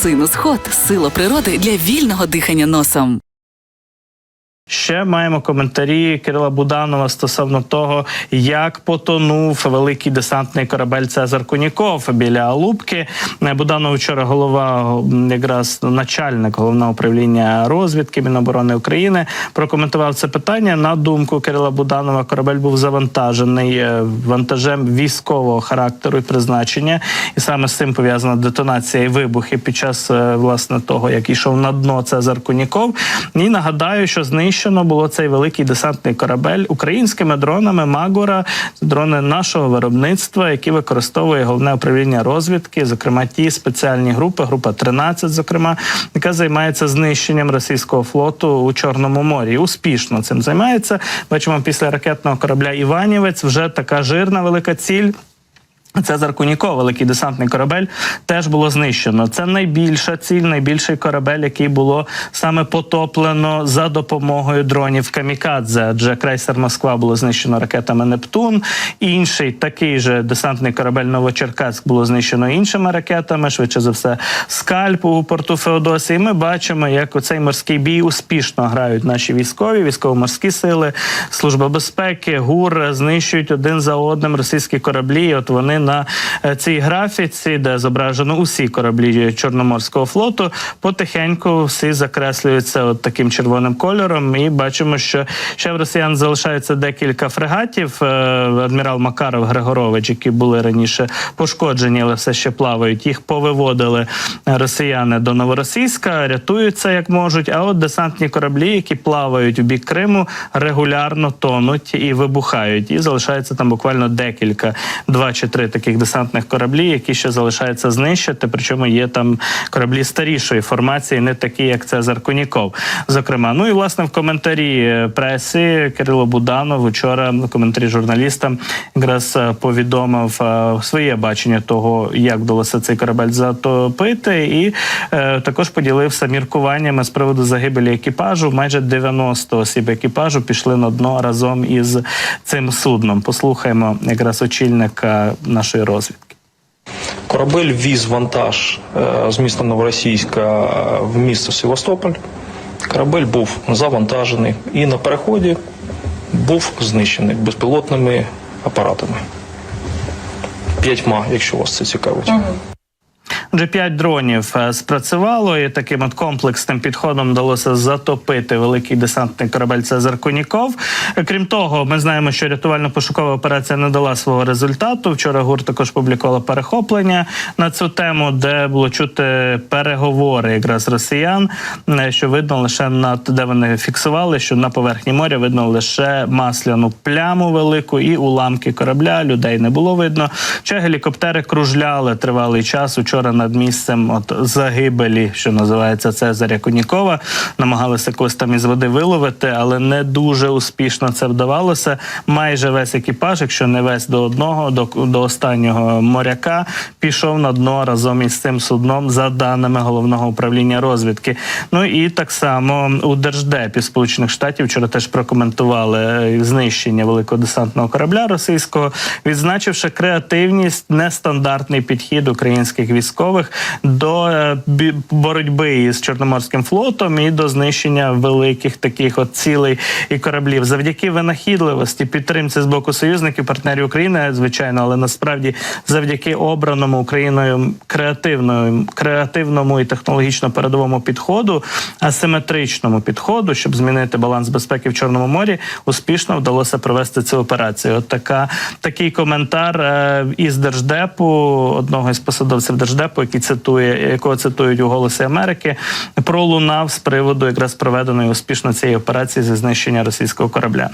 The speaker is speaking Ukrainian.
Синус-Хот – сила природи для вільного дихання носом. Ще маємо коментарі Кирила Буданова стосовно того, як потонув великий десантний корабель «Цезар Куніков» біля Алупки. Буданов вчора якраз начальник Головного управління розвідки Міноборони України, прокоментував це питання. На думку Кирила Буданова, корабель був завантажений вантажем військового характеру і призначення. І саме з цим пов'язана детонація і вибухи під час, власне, того, як йшов на дно «Цезар Куніков». І нагадаю, що знищено було цей великий десантний корабель українськими дронами «Магора», дрони нашого виробництва, які використовує Головне управління розвідки, зокрема ті спеціальні групи, група 13, зокрема, яка займається знищенням російського флоту у Чорному морі. Успішно цим займається. Бачимо, після ракетного корабля «Іванівець» вже така жирна велика ціль. «Цезар Куніков», великий десантний корабель, теж було знищено. Це найбільша ціль, найбільший корабель, який було саме потоплено за допомогою дронів «Камікадзе», адже крейсер «Москва» було знищено ракетами «Нептун», інший такий же десантний корабель «Новочеркаськ» було знищено іншими ракетами, швидше за все «Скальп» у порту Феодосії. І ми бачимо, як у цей морський бій успішно грають наші військові, військово-морські сили, Служба безпеки, ГУР знищують один за одним російські кораблі. І от вони на цій графіці, де зображено усі кораблі Чорноморського флоту, потихеньку всі закреслюються от таким червоним кольором. І бачимо, що ще в росіян залишається декілька фрегатів. Адмірал Макаров, Григорович, які були раніше пошкоджені, але все ще плавають. Їх повиводили росіяни до Новоросійська, рятуються як можуть. А от десантні кораблі, які плавають у бік Криму, регулярно тонуть і вибухають. І залишається там буквально декілька, 2 чи 3 таких десантних кораблів, які ще залишаються знищити, причому є там кораблі старішої формації, не такі, як «Цезар Куніков», зокрема. Ну і, власне, в коментарі пресі Кирило Буданов вчора в коментарі журналістам якраз повідомив своє бачення того, як вдалося цей корабель затопити, і також поділився міркуваннями з приводу загибелі екіпажу. Майже 90 осіб екіпажу пішли на дно разом із цим судном. Послухаємо якраз очільника нашої розвідки. Корабель віз вантаж з міста Новоросійська в місто Севастополь. Корабель був завантажений і на переході був знищений безпілотними апаратами. 5, якщо вас це цікавить. Вже 5 дронів спрацювало, і таким от комплексним підходом вдалося затопити великий десантний корабель «Цезар Куніков». Крім того, ми знаємо, що рятувально-пошукова операція не дала свого результату. Вчора ГУР також публікувала перехоплення на цю тему, де було чути переговори якраз росіян, що видно лише де вони фіксували, що на поверхні моря видно лише масляну пляму велику і уламки корабля, людей не було видно. Ще гелікоптери кружляли тривалий час вчора над місцем загибелі, що називається, Цезаря Кунікова. Намагалися когось там із води виловити, але не дуже успішно це вдавалося. Майже весь екіпаж, якщо не весь до останнього моряка, пішов на дно разом із цим судном, за даними Головного управління розвідки. Ну і так само у Держдепі Сполучених Штатів вчора теж прокоментували знищення великого десантного корабля російського, відзначивши креативність, нестандартний підхід українських військових до боротьби із Чорноморським флотом і до знищення великих таких от цілей і кораблів. Завдяки винахідливості, підтримці з боку союзників, партнерів України, звичайно, але насправді завдяки обраному Україною креативному і технологічно передовому підходу, асиметричному підходу, щоб змінити баланс безпеки в Чорному морі, успішно вдалося провести цю операцію. От такий коментар із Держдепу, одного із посадовців Держдепу, якого цитують у «Голосі Америки», пролунав з приводу якраз проведеної успішно цієї операції зі знищення російського корабля.